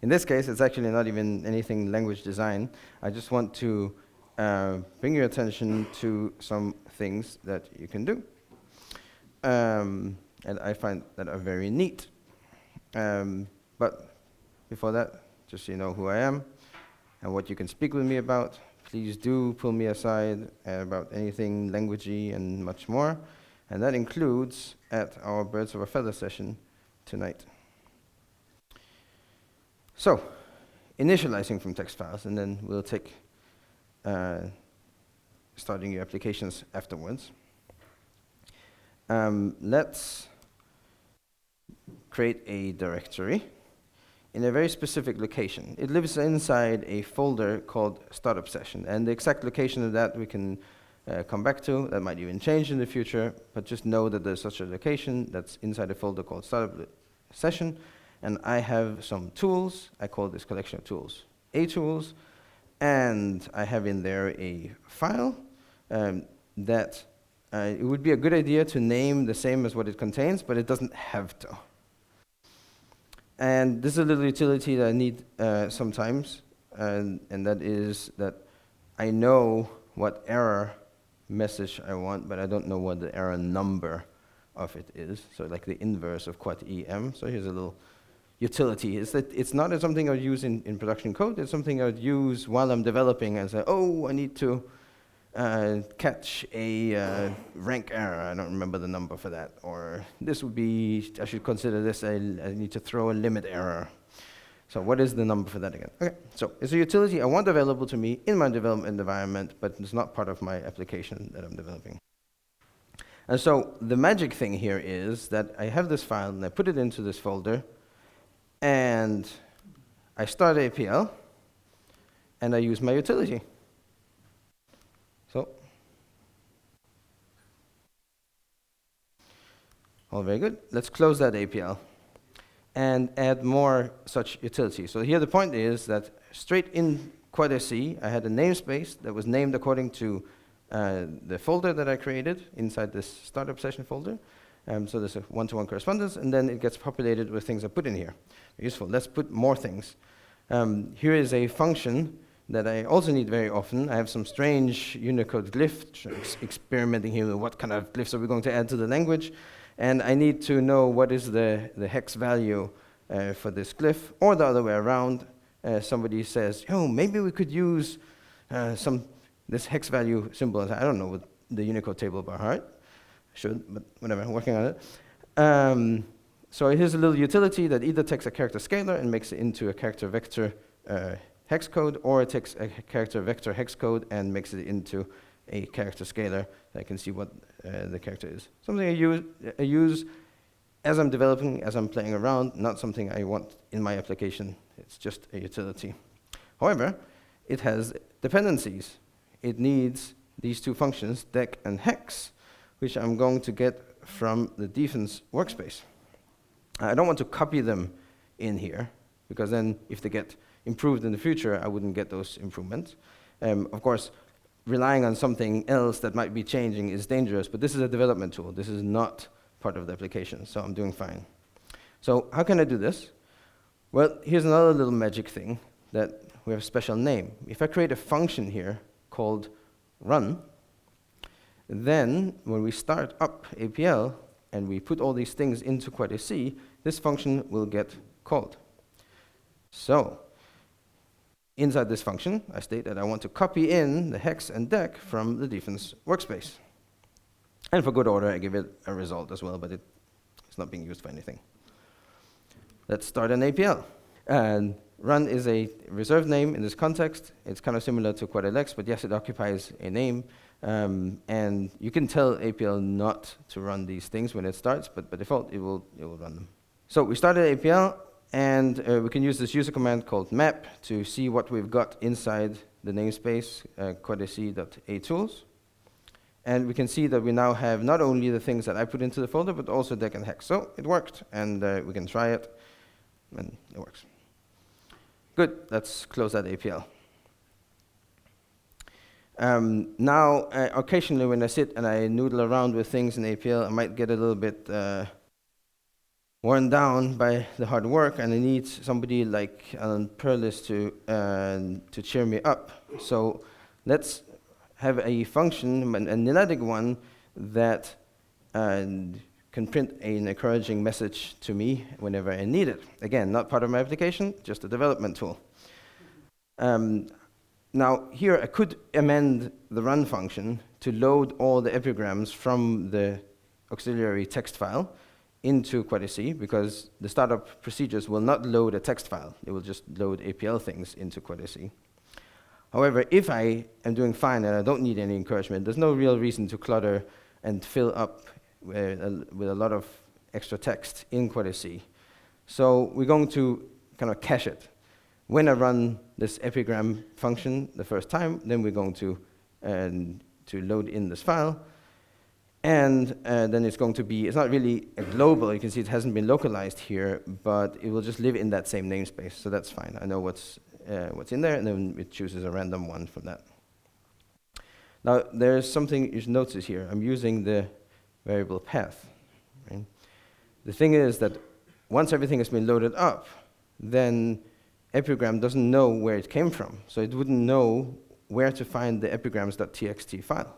In this case, it's actually not even anything language design. I just want to bring your attention to some things that you can do. And I find that are very neat. But before that, just so you know who I am and what you can speak with me about, please do pull me aside about anything languagey and much more. And that includes at our Birds of a Feather session tonight. So, initializing from text files, and then we'll take starting your applications afterwards. Let's create a directory in a very specific location. It lives inside a folder called startup session, and the exact location of that we can come back to. That might even change in the future, but just know that there's such a location that's inside a folder called startup session, and I have some tools. I call this collection of tools A-tools, and I have in there a file that it would be a good idea to name the same as what it contains, but it doesn't have to. And this is a little utility that I need sometimes, and that is that I know what error message I want, but I don't know what the error number of it is. So like the inverse of quad EM. So here's a little utility. It's not something I would use in production code. It's something I would use while I'm developing and say, oh, I need to catch a rank error. I don't remember the number for that. Or this would be, I should consider this, I need to throw a limit error. So what is the number for that again? Okay, so it's a utility I want available to me in my development environment, but it's not part of my application that I'm developing. And so the magic thing here is that I have this file, and I put it into this folder, and I start APL, and I use my utility. So, all very good. Let's close that APL and add more such utilities. So here the point is that straight in Quad SC, I had a namespace that was named according to the folder that I created inside this startup session folder. So there's a one-to-one correspondence, and then it gets populated with things I put in here. Useful. Let's put more things. Here is a function that I also need very often. I have some strange Unicode glyph, experimenting here with what kind of glyphs are we going to add to the language. And I need to know what is the hex value for this glyph, or the other way around. Somebody says, oh, maybe we could use this hex value symbol. I don't know the Unicode table by heart. I should, but whatever, I'm working on it. So here's a little utility that either takes a character scalar and makes it into a character vector hex code, or it takes a character vector hex code and makes it into a character scalar. I can see what the character is. Something I use as I'm developing, as I'm playing around, not something I want in my application. It's just a utility. However, it has dependencies. It needs these two functions, dec and hex, which I'm going to get from the defense workspace. I don't want to copy them in here, because then if they get improved in the future, I wouldn't get those improvements. Of course, relying on something else that might be changing is dangerous, but this is a development tool. This is not part of the application, so I'm doing fine. So how can I do this? Well, here's another little magic thing that we have a special name. If I create a function here called run, then when we start up APL and we put all these things into Quad SC, this function will get called. So inside this function, I state that I want to copy in the hex and dec from the defense workspace. And for good order, I give it a result as well, but it's not being used for anything. Let's start an APL. And run is a reserved name in this context. It's kind of similar to QuadLX, but yes, it occupies a name. And you can tell APL not to run these things when it starts, but by default, it will run them. So we started APL, and we can use this user command called map to see what we've got inside the namespace, quadsc.atools. And we can see that we now have not only the things that I put into the folder, but also dec and hex. So it worked, and we can try it, and it works. Good, let's close that APL. Now, occasionally when I sit and I noodle around with things in APL, I might get a little bit worn down by the hard work, and I need somebody like Alan Perlis to cheer me up. So let's have a function, an analytic one, that can print an encouraging message to me whenever I need it. Again, not part of my application, just a development tool. Now, here I could amend the run function to load all the epigrams from the auxiliary text file into QuadC, because the startup procedures will not load a text file. It will just load APL things into QuadC. However, if I am doing fine and I don't need any encouragement, there's no real reason to clutter and fill up with a lot of extra text in QuadC. So we're going to kind of cache it. When I run this epigram function the first time, then we're going to load in this file. And then it's going to be, it's not really a global, you can see it hasn't been localized here, but it will just live in that same namespace, so that's fine. I know what's in there, and then it chooses a random one from that. Now, there's something you should notice here. I'm using the variable path. Right? The thing is that once everything has been loaded up, then epigram doesn't know where it came from, so it wouldn't know where to find the epigrams.txt file.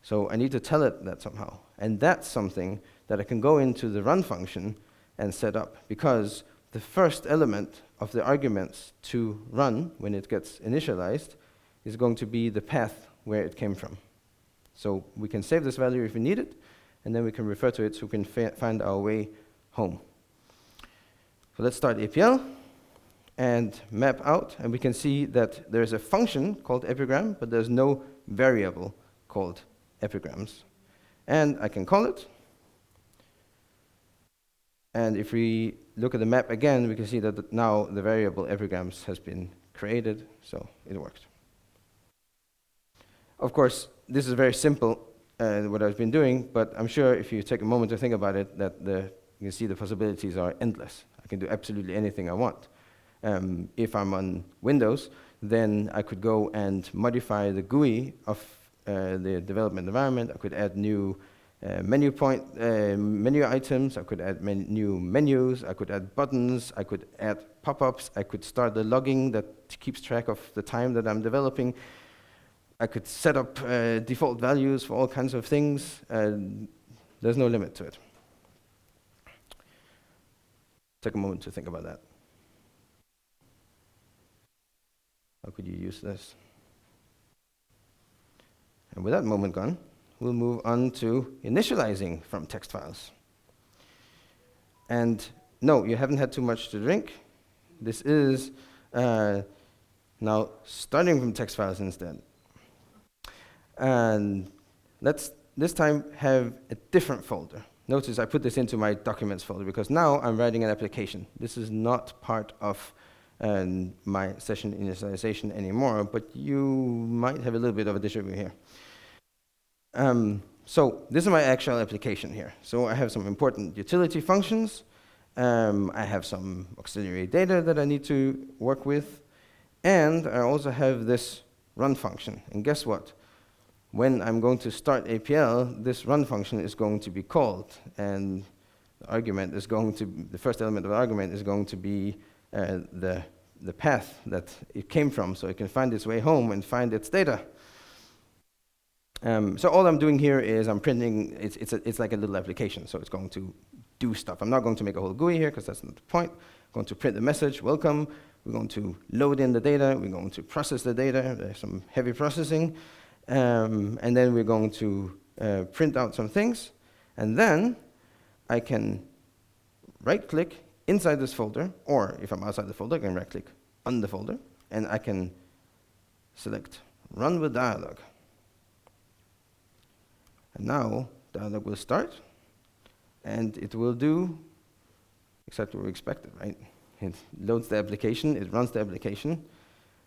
So I need to tell it that somehow. And that's something that I can go into the run function and set up, because the first element of the arguments to run when it gets initialized is going to be the path where it came from. So we can save this value if we need it, and then we can refer to it so we can find our way home. So let's start APL and map out, and we can see that there's a function called epigram, but there's no variable called epigrams. And I can call it. And if we look at the map again, we can see that now the variable epigrams has been created, so it worked. Of course, this is very simple, what I've been doing, but I'm sure if you take a moment to think about it, that you can see the possibilities are endless. I can do absolutely anything I want. If I'm on Windows, then I could go and modify the GUI of the development environment. I could add new menu items. I could add new menus. I could add buttons. I could add pop-ups. I could start the logging that keeps track of the time that I'm developing. I could set up default values for all kinds of things. There's no limit to it. Take a moment to think about that. How could you use this? And with that moment gone, we'll move on to initializing from text files. And no, you haven't had too much to drink. This is now starting from text files instead. And let's this time have a different folder. Notice I put this into my documents folder because now I'm writing an application. This is not part of my session initialization anymore, but you might have a little bit of a déjà vu here. So this is my actual application here. So I have some important utility functions. I have some auxiliary data that I need to work with. And I also have this run function. And guess what? When I'm going to start APL, this run function is going to be called. And the argument is going to, the first element of the argument is going to be the path that it came from, so it can find its way home and find its data. So all I'm doing here is I'm printing, it's like a little application, so it's going to do stuff. I'm not going to make a whole GUI here, because that's not the point. I'm going to print the message, welcome. We're going to load in the data. We're going to process the data. There's some heavy processing. And then we're going to print out some things. And then I can right-click inside this folder, or if I'm outside the folder, I can right-click on the folder, and I can select Run with Dyalog. And now Dyalog will start, and it will do exactly what we expected, right? It loads the application, it runs the application,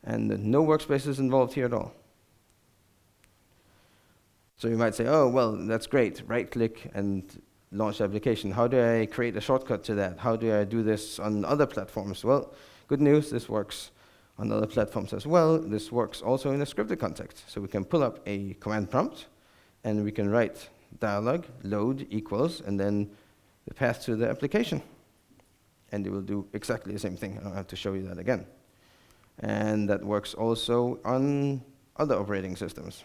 and no workspaces involved here at all. So you might say, oh, well, that's great. Right-click and launch the application. How do I create a shortcut to that? How do I do this on other platforms? Well, good news, this works on other platforms as well. This works also in a scripted context. So we can pull up a command prompt, and we can write Dyalog load equals, and then the path to the application. And it will do exactly the same thing. I don't have to show you that again. And that works also on other operating systems.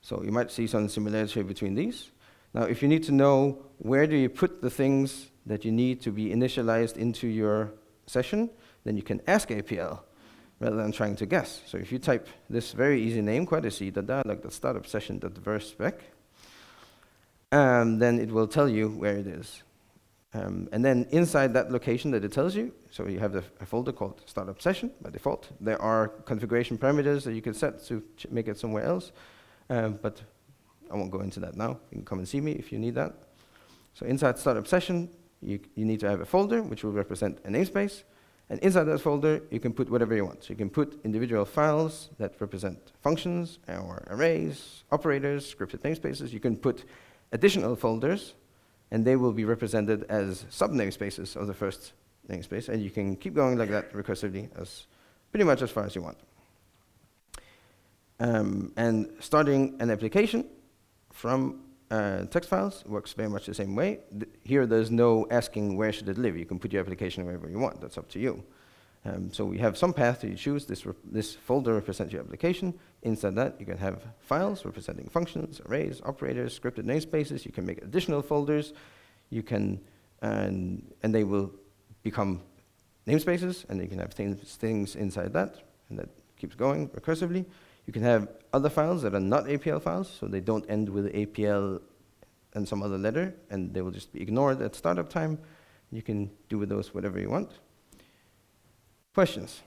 So you might see some similarity between these. Now, if you need to know where do you put the things that you need to be initialized into your session, then you can ask APL rather than trying to guess. So if you type this very easy name, quite a C, the dialog.startupsession.VerSpec, then it will tell you where it is. And then inside that location that it tells you, so you have a folder called startup session by default. There are configuration parameters that you can set to make it somewhere else, but I won't go into that now. You can come and see me if you need that. So inside startup session, you need to have a folder which will represent a namespace. And inside that folder, you can put whatever you want. So you can put individual files that represent functions or arrays, operators, scripted namespaces. You can put additional folders, and they will be represented as sub-namespaces of the first namespace. And you can keep going like that recursively as pretty much as far as you want. And starting an application from text files works very much the same way. Here, there's no asking where should it live. You can put your application wherever you want. That's up to you. So we have some path that you choose. This folder represents your application. Inside that, you can have files representing functions, arrays, operators, scripted namespaces. You can make additional folders. You can, and they will become namespaces, and you can have things inside that, and that keeps going recursively. You can have other files that are not APL files, so they don't end with APL and some other letter, and they will just be ignored at startup time. You can do with those whatever you want. Questions?